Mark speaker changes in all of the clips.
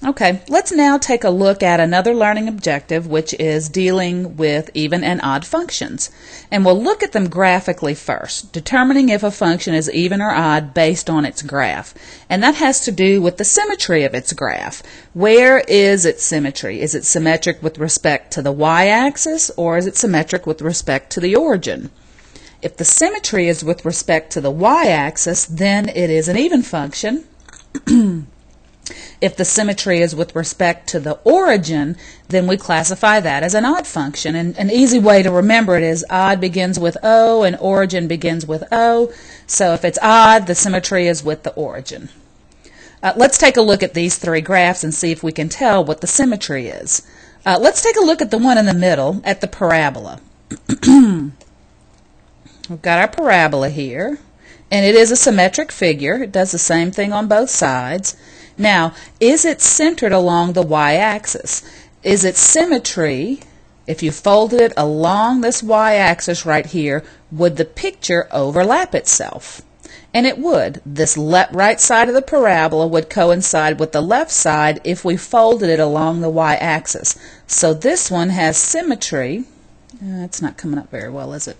Speaker 1: Okay, let's now take a look at another learning objective, which is dealing with even and odd functions. And we'll look at them graphically first, determining if a function is even or odd based on its graph. And that has to do with the symmetry of its graph. Where is its symmetry? Is it symmetric with respect to the y-axis, or is it symmetric with respect to the origin? If the symmetry is with respect to the y-axis, then it is an even function. If the symmetry is with respect to the origin, then we classify that as an odd function. And an easy way to remember it is odd begins with O and origin begins with O. So if it's odd, the symmetry is with the origin. Let's take a look at these three graphs and see if we can tell what the symmetry is. Let's take a look at the one in the middle, at the parabola. We've got our parabola here, and it is a symmetric figure. It does the same thing on both sides. Now, is it centered along the y-axis? Is its symmetry, if you folded it along this y-axis right here, would the picture overlap itself? And it would. This right side of the parabola would coincide with the left side if we folded it along the y-axis. So this one has symmetry. It's not coming up very well, is it?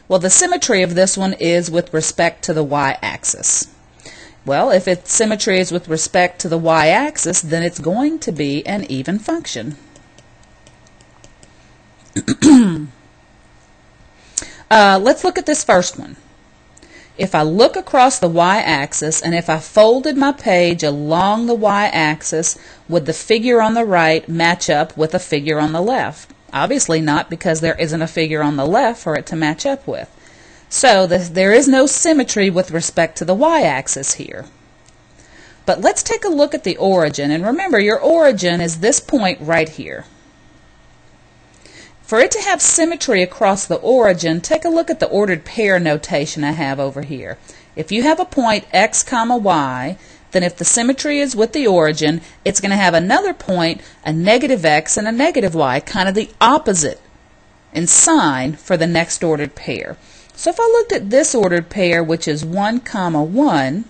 Speaker 1: Well, the symmetry of this one is with respect to the y-axis. Well, if its symmetry is with respect to the y-axis, then it's going to be an even function. Let's look at this first one. If I look across the y-axis and if I folded my page along the y-axis, would the figure on the right match up with a figure on the left? Obviously not, because there isn't a figure on the left for it to match up with. So there is no symmetry with respect to the y-axis here. But let's take a look at the origin. And remember, your origin is this point right here. For it to have symmetry across the origin, take a look at the ordered pair notation I have over here. If you have a point x comma y, then if the symmetry is with the origin, it's going to have another point, a negative x and a negative y, kind of the opposite in sign for the next ordered pair. So if I looked at this ordered pair, which is 1 comma 1,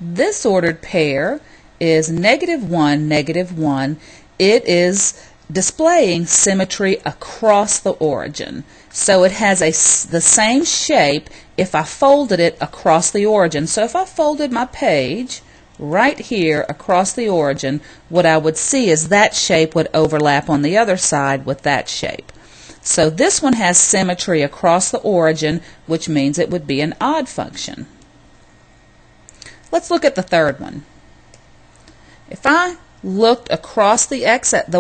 Speaker 1: this ordered pair is negative 1, negative 1. It is displaying symmetry across the origin. So it has the same shape if I folded it across the origin. So if I folded my page right here across the origin, what I would see is that shape would overlap on the other side with that shape. So this one has symmetry across the origin, which means it would be an odd function. Let's look at the third one. If I looked across the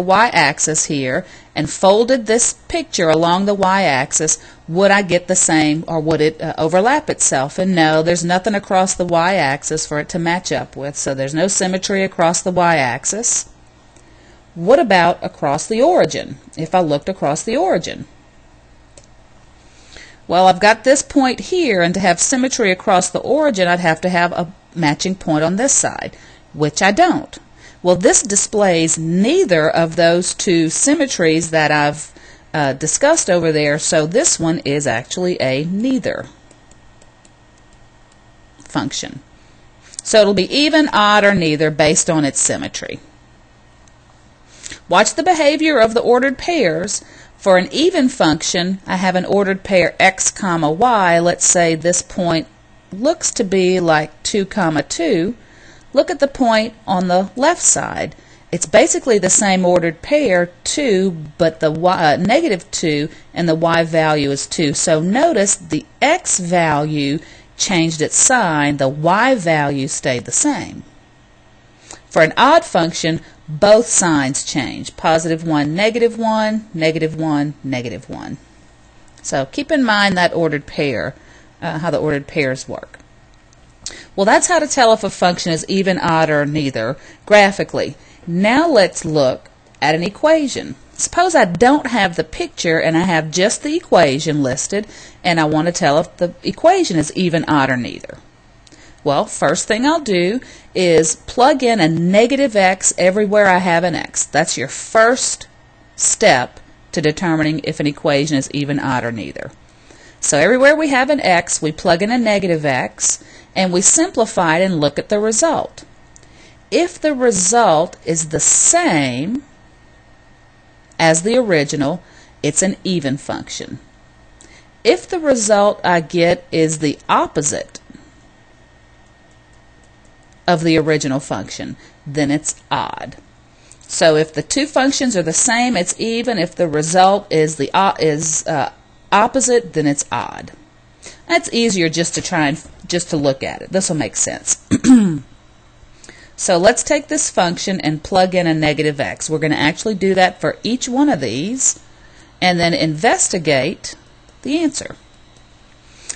Speaker 1: y-axis here and folded this picture along the y-axis, would I get the same, or would it overlap itself? And no, there's nothing across the y-axis for it to match up with, so there's no symmetry across the y-axis. What about across the origin? If I looked across the origin, well, I've got this point here, and to have symmetry across the origin, I'd have to have a matching point on this side, which I don't. Well, this displays neither of those two symmetries that I've discussed over there, so this one is actually a neither function. So it'll be even, odd, or neither based on its symmetry. Watch the behavior of the ordered pairs. For an even function, I have an ordered pair x comma y. Let's say this point looks to be like 2 comma 2. Look at the point on the left side. It's basically the same ordered pair, 2, but the negative 2 and the y value is 2. So notice the x value changed its sign, the y value stayed the same. For an odd function, both signs change. Positive 1, negative 1, negative 1, negative 1. So keep in mind that ordered pair, how the ordered pairs work. Well, that's how to tell if a function is even, odd, or neither graphically. Now let's look at an equation. Suppose I don't have the picture and I have just the equation listed, and I want to tell if the equation is even, odd, or neither. Well, first thing I'll do is plug in a negative x everywhere I have an x. That's your first step to determining if an equation is even, odd, or neither. So everywhere we have an x, we plug in a negative x, and we simplify it and look at the result. if the result is the same as the original, it's an even function. If the result I get is the opposite of the original function, then it's odd. So if the two functions are the same, it's even. If the result is the opposite, then it's odd. That's easier just to look at it. This will make sense. So let's take this function and plug in a negative x. We're going to actually do that for each one of these and then investigate the answer.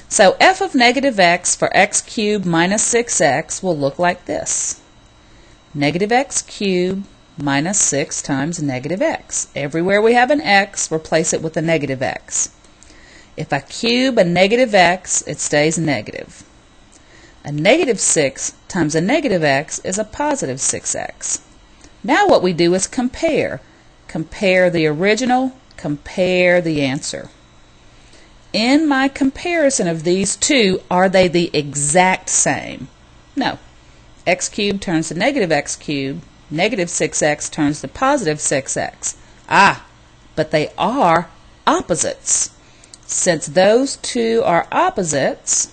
Speaker 1: So f of negative x for x cubed minus 6x will look like this. Negative x cubed minus 6 times negative x. Everywhere we have an x, replace it with a negative x. If I cube a negative x, it stays negative. A negative 6 times a negative x is a positive 6x. Now what we do is compare. Compare the original, compare the answer. In my comparison of these two, are they the exact same? No. X cubed turns to negative x cubed. Negative 6x turns to positive 6x. But they are opposites. Since those two are opposites,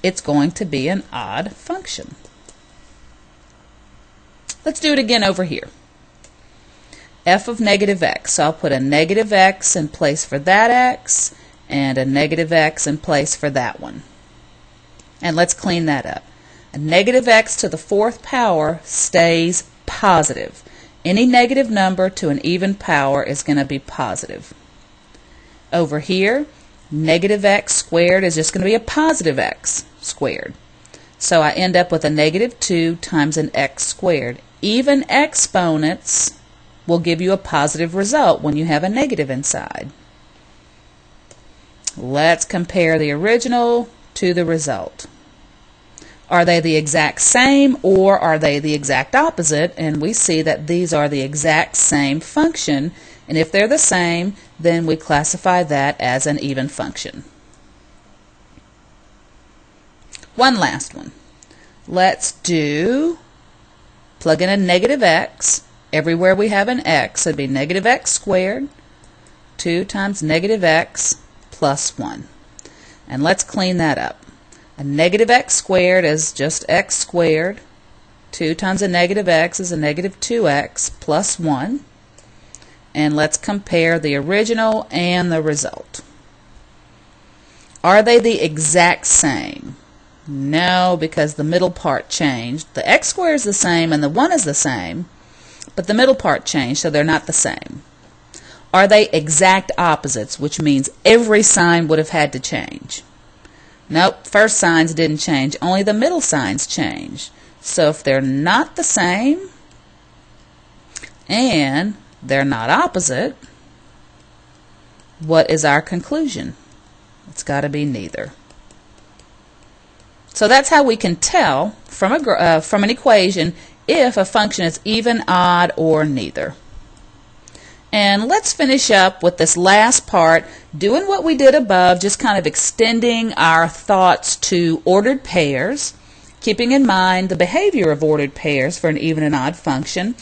Speaker 1: it's going to be an odd function. Let's do it again over here. F of negative x. So I'll put a negative x in place for that x and a negative x in place for that one. And let's clean that up. A negative x to the 4th power stays positive. Any negative number to an even power is going to be positive. Over here, negative x squared is just going to be a positive x squared. So I end up with a negative 2 times an x squared. Even exponents will give you a positive result when you have a negative inside. Let's compare the original to the result. Are they the exact same or are they the exact opposite? And we see that these are the exact same function. And if they're the same, then we classify that as an even function. One last one. Let's do, plug in a negative x. Everywhere we have an x, it'd be negative x squared, 2 times negative x plus 1. And let's clean that up. A negative x squared is just x squared. 2 times a negative x is a negative 2x plus 1. And let's compare the original and the result. Are they the exact same? No, because the middle part changed. The x squared is the same and the 1 is the same, but the middle part changed, so they're not the same. Are they exact opposites, which means every sign would have had to change? Nope, first signs didn't change, only the middle signs changed. So if they're not the same and they're not opposite, what is our conclusion? It's got to be neither. So that's how we can tell from an equation if a function is even, odd, or neither. And let's finish up with this last part, doing what we did above, just kind of extending our thoughts to ordered pairs, keeping in mind the behavior of ordered pairs for an even and odd function.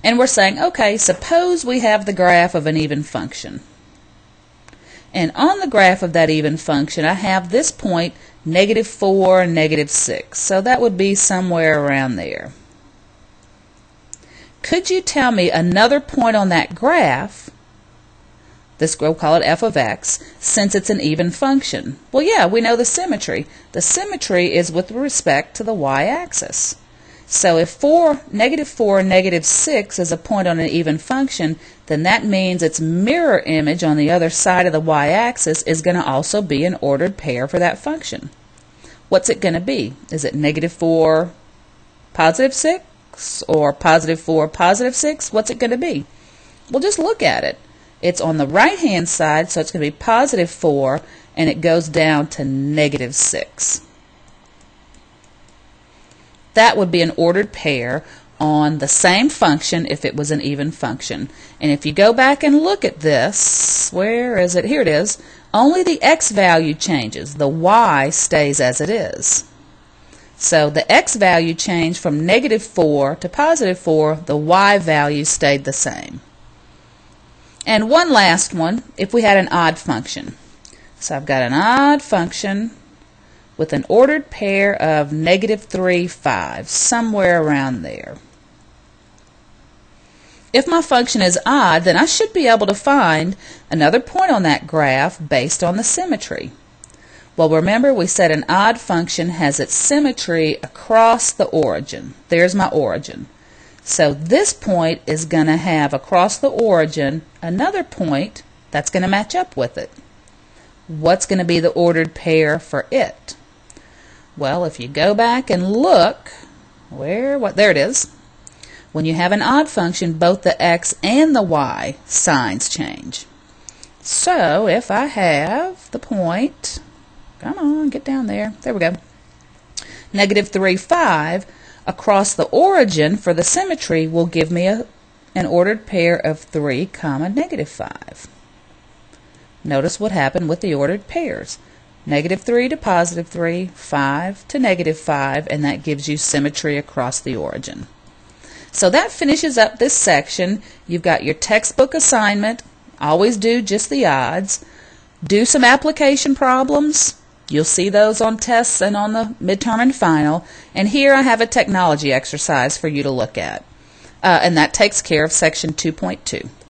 Speaker 1: And we're saying, okay, suppose we have the graph of an even function. And on the graph of that even function, I have this point, negative 4 and negative 6. So that would be somewhere around there. Could you tell me another point on that graph, we'll call it f of x, since it's an even function? Well, yeah, we know the symmetry. The symmetry is with respect to the y-axis. So if negative 4 and negative 6 is a point on an even function, then that means its mirror image on the other side of the y-axis is going to also be an ordered pair for that function. What's it going to be? Is it negative 4, positive 6, or positive 4, positive 6? What's it going to be? Well, just look at it. It's on the right-hand side, so it's going to be positive 4, and it goes down to negative 6. That would be an ordered pair on the same function if it was an even function. And if you go back and look at this, where is it? Here it is. Only the x value changes. The y stays as it is. So the x value changed from -4 to +4. The y value stayed the same. And one last one, if we had an odd function. So I've got an odd function with an ordered pair of -3, 5, somewhere around there. If my function is odd, then I should be able to find another point on that graph based on the symmetry. Well, remember we said an odd function has its symmetry across the origin. There's my origin. So this point is going to have across the origin another point that's going to match up with it. What's going to be the ordered pair for it? Well, if you go back and look, there it is. When you have an odd function, both the x and the y signs change. So if I have the point, come on, get down there. There we go. -3, 5 across the origin for the symmetry will give me an ordered pair of 3, -5. Notice what happened with the ordered pairs. -3 to +3, 5 to -5, and that gives you symmetry across the origin. So that finishes up this section. You've got your textbook assignment. Always do just the odds. Do some application problems. You'll see those on tests and on the midterm and final. And here I have a technology exercise for you to look at. And that takes care of section 2.2.